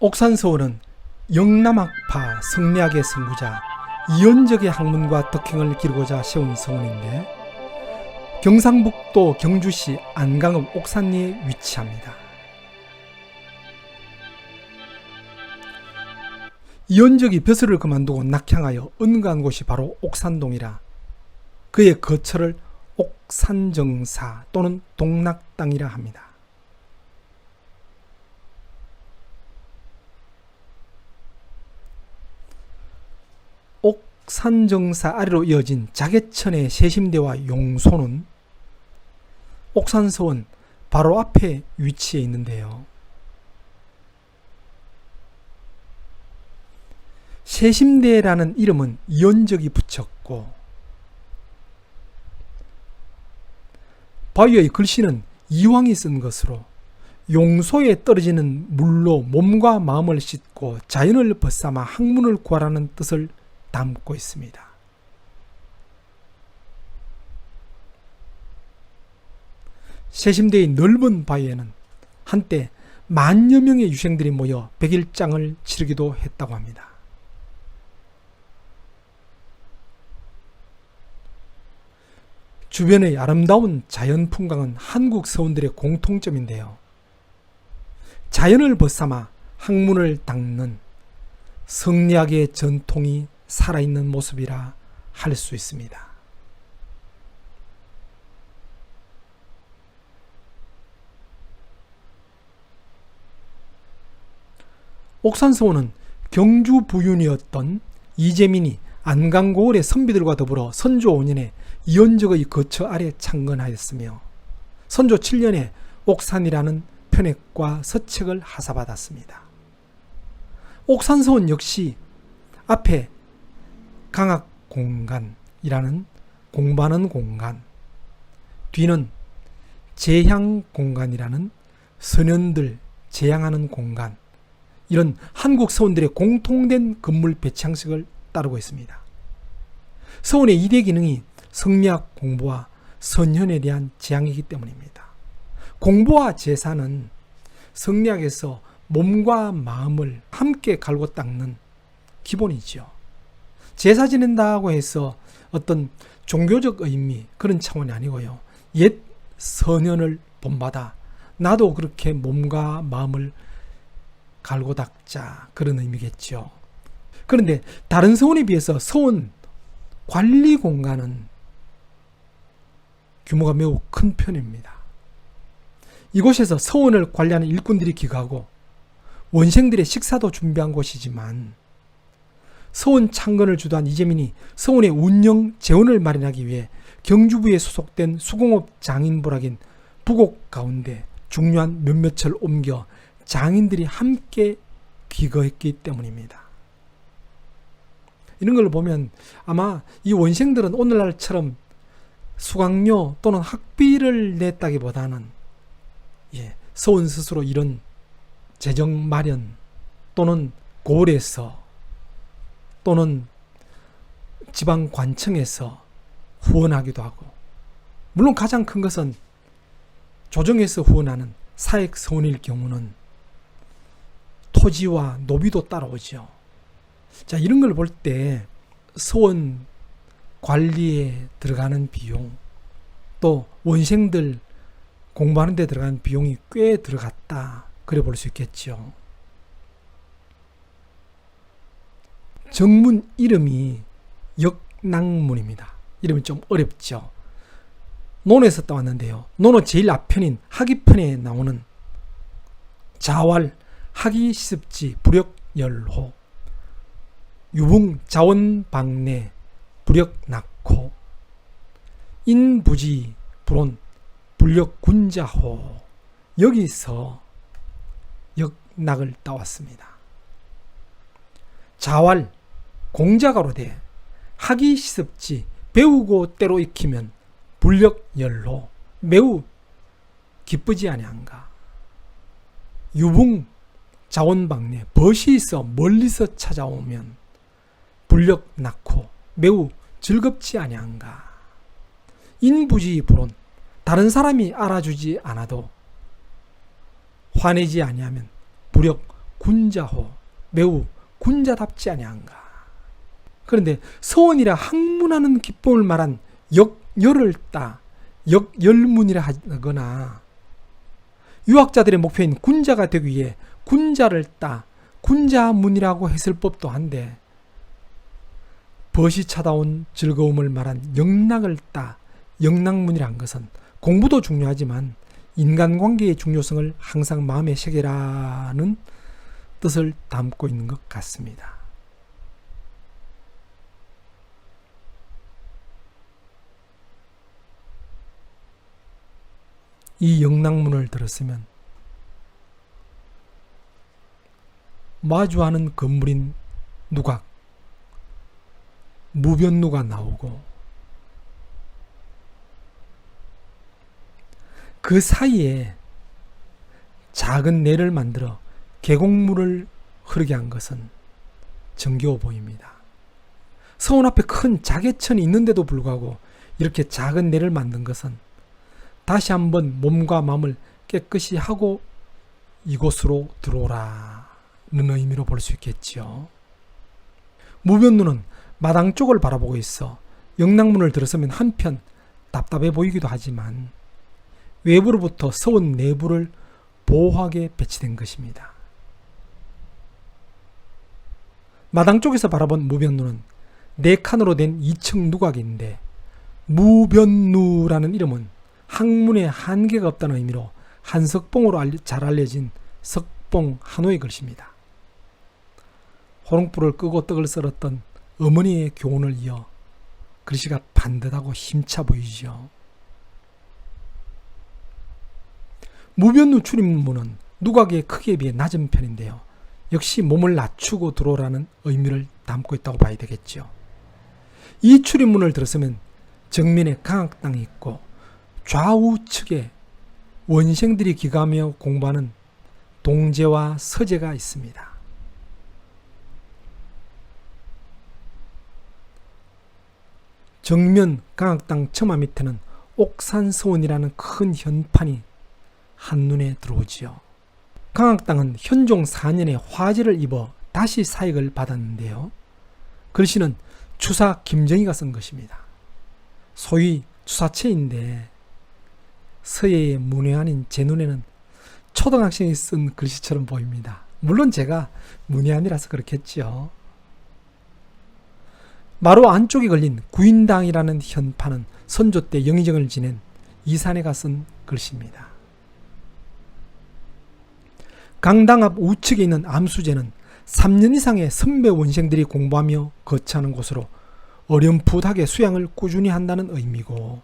옥산서원은 영남학파 성리학의 선구자 이원적의 학문과 덕행을 기르고자 세운 서원인데 경상북도 경주시 안강읍 옥산리에 위치합니다. 이원적이 벼슬을 그만두고 낙향하여 은거한 곳이 바로 옥산동이라 그의 거처를 옥산정사 또는 동락당이라 합니다. 옥산정사 아래로 이어진 자개천의 세심대와 용소는 옥산서원 바로 앞에 위치해 있는데요. 세심대라는 이름은 이원적이 붙였고 바위의 글씨는 이황이 쓴 것으로 용소에 떨어지는 물로 몸과 마음을 씻고 자연을 벗삼아 학문을 구하라는 뜻을 담고 있습니다. 세심대의 넓은 바위에는 한때 만여 명의 유생들이 모여 백일장을 치르기도 했다고 합니다. 주변의 아름다운 자연 풍광은 한국 서원들의 공통점인데요. 자연을 벗삼아 학문을 닦는 성리학의 전통이 살아있는 모습이라 할 수 있습니다. 옥산서원은 경주 부윤이었던 이재민이 안강고을의 선비들과 더불어 선조 5년에 이원적의 거처 아래 창건하였으며 선조 7년에 옥산이라는 편액과 서책을 하사받았습니다. 옥산서원 역시 앞에 강학공간이라는 공부하는 공간, 뒤는 제향공간이라는 선현들 제향하는 공간, 이런 한국 서원들의 공통된 건물 배치 형식을 따르고 있습니다. 서원의 2대 기능이 성리학 공부와 선현에 대한 제향이기 때문입니다. 공부와 제사는 성리학에서 몸과 마음을 함께 갈고 닦는 기본이죠. 제사 지낸다고 해서 어떤 종교적 의미 그런 차원이 아니고요. 옛 선현을 본받아 나도 그렇게 몸과 마음을 갈고 닦자 그런 의미겠죠. 그런데 다른 서원에 비해서 서원 관리 공간은 규모가 매우 큰 편입니다. 이곳에서 서원을 관리하는 일꾼들이 기거하고 원생들의 식사도 준비한 곳이지만 서원 창건을 주도한 이재민이 서원의 운영 재원을 마련하기 위해 경주부에 소속된 수공업 장인 부락인 부곡 가운데 중요한 몇몇을 옮겨 장인들이 함께 기거했기 때문입니다. 이런 걸 보면 아마 이 원생들은 오늘날처럼 수강료 또는 학비를 냈다기보다는 서원 스스로 이런 재정 마련 또는 고을에서 또는 지방관청에서 후원하기도 하고, 물론 가장 큰 것은 조정에서 후원하는 사액 서원일 경우는 토지와 노비도 따라오죠. 자, 이런 걸 볼 때 서원 관리에 들어가는 비용, 또 원생들 공부하는 데 들어가는 비용이 꽤 들어갔다 그래 볼 수 있겠죠. 정문 이름이 역낭문입니다. 이름이 좀 어렵죠. 논에서 따왔는데요. 논은 제일 앞편인 하기편에 나오는 자왈 하기시습지 부력열호 유붕 자원방내 부력낙호 인부지 불온 불력군자호, 여기서 역낙을 따왔습니다. 자왈 공자가로 돼 하기시습지 배우고 때로 익히면 불력열로 매우 기쁘지 아니한가. 유붕 자원방내 벗이 있어 멀리서 찾아오면 불력 낳고 매우 즐겁지 아니한가. 인부지 불온 다른 사람이 알아주지 않아도 화내지 아니하면 불력 군자호, 매우 군자답지 아니한가. 그런데 서원이라 학문하는 기쁨을 말한 역열을 따 역열문이라 하거나, 유학자들의 목표인 군자가 되기 위해 군자를 따 군자문이라고 했을 법도 한데, 벗이 찾아온 즐거움을 말한 영락을 따 영락문이란 것은 공부도 중요하지만 인간관계의 중요성을 항상 마음에 새기라는 뜻을 담고 있는 것 같습니다. 이 영락문을 들었으면 마주하는 건물인 누각, 무변루가 나오고, 그 사이에 작은 내를 만들어 계곡물을 흐르게 한 것은 정겨워 보입니다. 서원 앞에 큰 자개천이 있는데도 불구하고 이렇게 작은 내를 만든 것은 다시 한번 몸과 마음을 깨끗이 하고 이곳으로 들어오라는 의미로 볼 수 있겠지요. 무변루는 마당 쪽을 바라보고 있어 영락문을 들어서면 한편 답답해 보이기도 하지만 외부로부터 서원 내부를 보호하게 배치된 것입니다. 마당 쪽에서 바라본 무변루는 4칸으로 된 2층 누각인데, 무변루라는 이름은 학문에 한계가 없다는 의미로 한석봉으로 잘 알려진 석봉 한호의 글씨입니다. 호롱불을 끄고 떡을 썰었던 어머니의 교훈을 이어 글씨가 반듯하고 힘차 보이죠. 무변루 출입문은 누각의 크기에 비해 낮은 편인데요, 역시 몸을 낮추고 들어오라는 의미를 담고 있다고 봐야 되겠죠. 이 출입문을 들어서면 정면에 강학당이 있고 좌우측에 원생들이 기가하며 공부하는 동제와 서제가 있습니다. 정면 강학당 처마 밑에는 옥산서원이라는 큰 현판이 한눈에 들어오지요. 강학당은 현종 4년에 화재를 입어 다시 사익을 받았는데요, 글씨는 추사 김정희가 쓴 것입니다. 소위 추사체인데 서예의 문외한인 제 눈에는 초등학생이 쓴 글씨처럼 보입니다. 물론 제가 문외한이라서 그렇겠죠. 마루 안쪽에 걸린 구인당이라는 현판은 선조 때 영의정을 지낸 이산해가 쓴 글씨입니다. 강당 앞 우측에 있는 암수제는 3년 이상의 선배 원생들이 공부하며 거처하는 곳으로 어렴풋하게 수양을 꾸준히 한다는 의미고,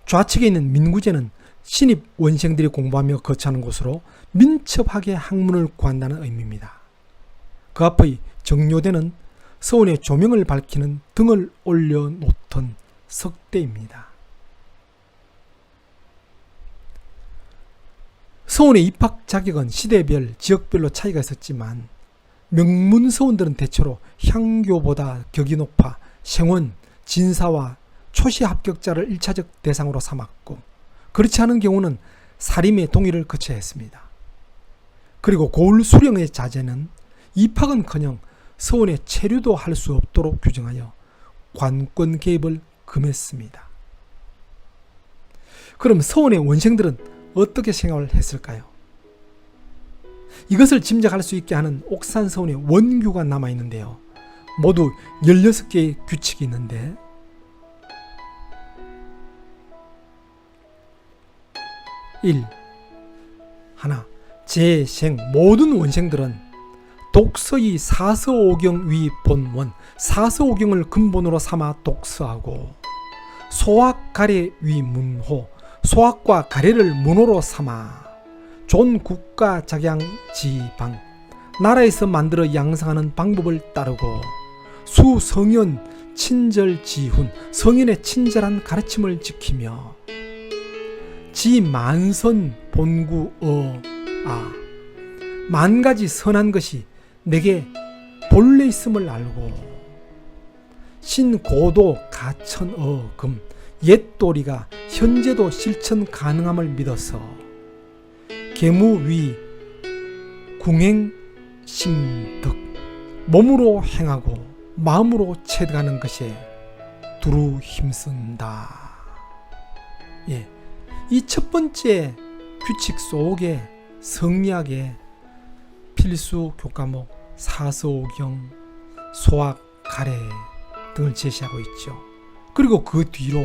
좌측에 있는 민구제는 신입 원생들이 공부하며 거처하는 곳으로 민첩하게 학문을 구한다는 의미입니다. 그 앞의 정료대는 서원의 조명을 밝히는 등을 올려놓던 석대입니다. 서원의 입학 자격은 시대별, 지역별로 차이가 있었지만 명문서원들은 대체로 향교보다 격이 높아 생원, 진사와 초시 합격자를 1차적 대상으로 삼았고, 그렇지 않은 경우는 사림의 동의를 거쳐야 했습니다. 그리고 고을 수령의 자제는 입학은커녕 서원에 체류도 할 수 없도록 규정하여 관권 개입을 금했습니다. 그럼 서원의 원생들은 어떻게 생활을 했을까요? 이것을 짐작할 수 있게 하는 옥산서원의 원규가 남아있는데요, 모두 16개의 규칙이 있는데, 1. 하나, 재생 모든 원생들은 독서의 사서오경 위 본원, 사서오경을 근본으로 삼아 독서하고, 소학 가래 위 문호, 소학과 가래를 문호로 삼아 존 국가 작양 지방, 나라에서 만들어 양성하는 방법을 따르고, 수 성현 친절 지훈, 성현의 친절한 가르침을 지키며, 지 만선 본구 만가지 선한 것이 내게 본래 있음을 알고, 신고도 가천 금 옛도리가 현재도 실천 가능함을 믿어서 계무위 궁행 심득, 몸으로 행하고 마음으로 체득하는 것에 두루 힘쓴다. 예, 이 첫 번째 규칙 속에 성리학의 필수 교과목 사서오경, 소학, 가래 등을 제시하고 있죠. 그리고 그 뒤로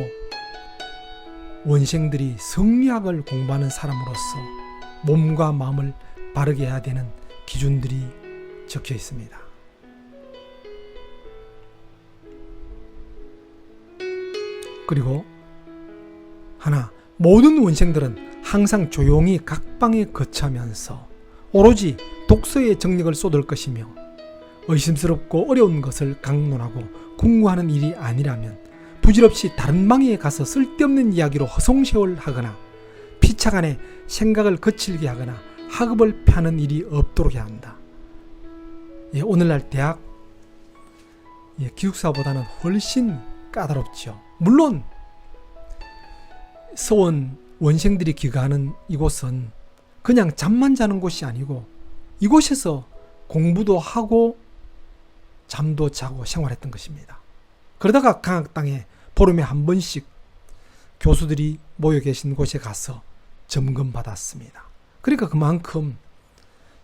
원생들이 성리학을 공부하는 사람으로서 몸과 마음을 바르게 해야 되는 기준들이 적혀 있습니다. 그리고 하나, 모든 원생들은 항상 조용히 각방에 거처하면서 오로지 독서에 정력을 쏟을 것이며 의심스럽고 어려운 것을 강론하고 궁구하는 일이 아니라면 부질없이 다른 방에 가서 쓸데없는 이야기로 허송세월하거나 피차간에 생각을 거칠게 하거나 학업을 펴는 일이 없도록 해야 한다. 예, 오늘날 대학 기숙사보다는 훨씬 까다롭죠. 물론 서원 원생들이 귀가하는 이곳은 그냥 잠만 자는 곳이 아니고 이곳에서 공부도 하고 잠도 자고 생활했던 것입니다. 그러다가 강학당에 보름에 한 번씩 교수들이 모여 계신 곳에 가서 점검받았습니다. 그러니까 그만큼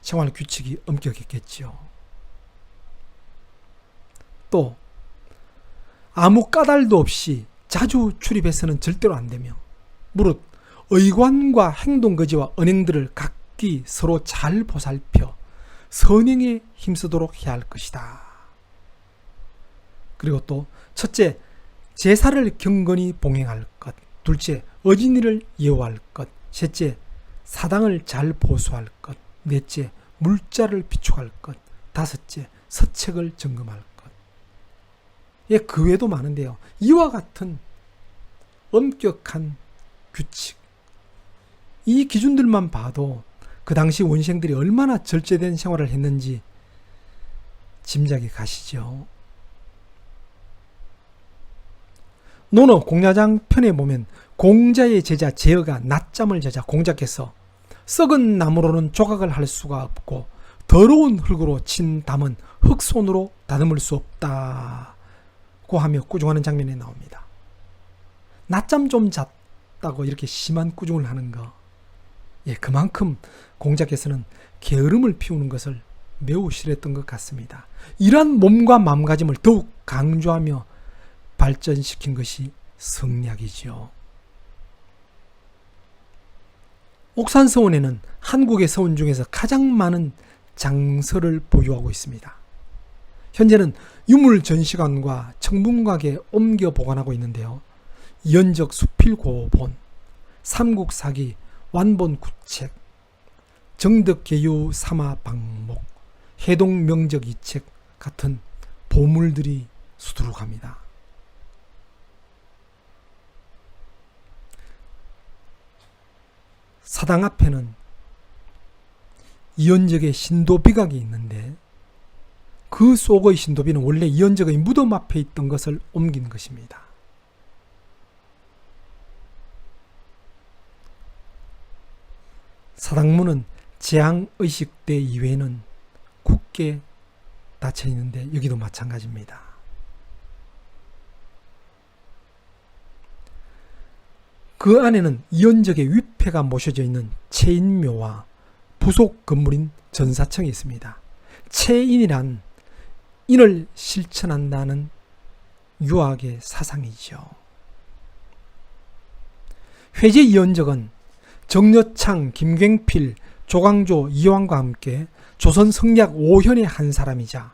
생활 규칙이 엄격했겠죠. 또 아무 까닭도 없이 자주 출입해서는 절대로 안 되며, 무릇 의관과 행동거지와 언행들을 각기 서로 잘 보살펴 선행에 힘쓰도록 해야 할 것이다. 그리고 또 첫째, 제사를 경건히 봉행할 것. 둘째, 어진이를 예우할 것. 셋째, 사당을 잘 보수할 것. 넷째, 물자를 비축할 것. 다섯째, 서책을 점검할 것. 예, 그 외에도 많은데요. 이와 같은 엄격한 규칙, 이 기준들만 봐도 그 당시 원생들이 얼마나 절제된 생활을 했는지 짐작이 가시죠. 논어 공야장 편에 보면 공자의 제자 제어가 낮잠을 자자 공자께서 썩은 나무로는 조각을 할 수가 없고 더러운 흙으로 친 담은 흙손으로 다듬을 수 없다고 하며 꾸중하는 장면이 나옵니다. 낮잠 좀 잤다고 이렇게 심한 꾸중을 하는 거, 예, 그만큼 공자께서는 게으름을 피우는 것을 매우 싫어했던 것 같습니다. 이러한 몸과 마음가짐을 더욱 강조하며 발전시킨 것이 성리학이죠. 옥산서원에는 한국의 서원 중에서 가장 많은 장서를 보유하고 있습니다. 현재는 유물전시관과 청문각에 옮겨 보관하고 있는데요. 연적 수필고본, 삼국사기 완본구책, 정덕계유 삼화방목, 해동명적이책 같은 보물들이 수두룩합니다. 사당 앞에는 이연적의 신도비각이 있는데 그 속의 신도비는 원래 이연적의 무덤 앞에 있던 것을 옮긴 것입니다. 사당문은 재앙의식대 이외에는 굳게 닫혀 있는데 여기도 마찬가지입니다. 그 안에는 이연적의 위패가 모셔져 있는 체인묘와 부속 건물인 전사청이 있습니다. 체인이란 인을 실천한다는 유학의 사상이죠. 회제 이연적은 정여창, 김굉필, 조광조, 이황과 함께 조선 성리학 5현의 한 사람이자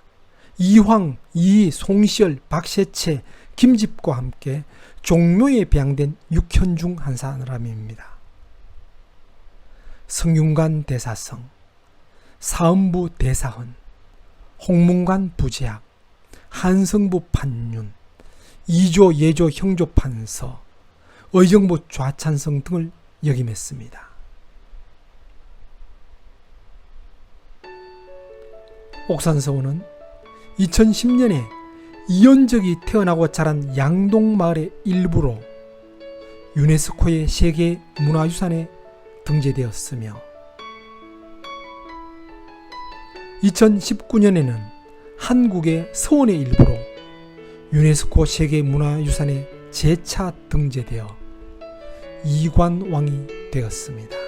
이황, 이희, 송시열, 박세채, 김집과 함께 종묘에 배양된 6현 중 한 사람입니다. 성균관 대사성, 사음부 대사헌, 홍문관 부제학, 한성부 판윤, 이조 예조 형조 판서, 의정부 좌찬성 등을 역임했습니다. 옥산서원은 2010년에 이연적이 태어나고 자란 양동마을의 일부로 유네스코의 세계 문화유산에 등재되었으며 2019년에는 한국의 서원의 일부로 유네스코 세계문화유산에 재차 등재되어 이관왕이 되었습니다.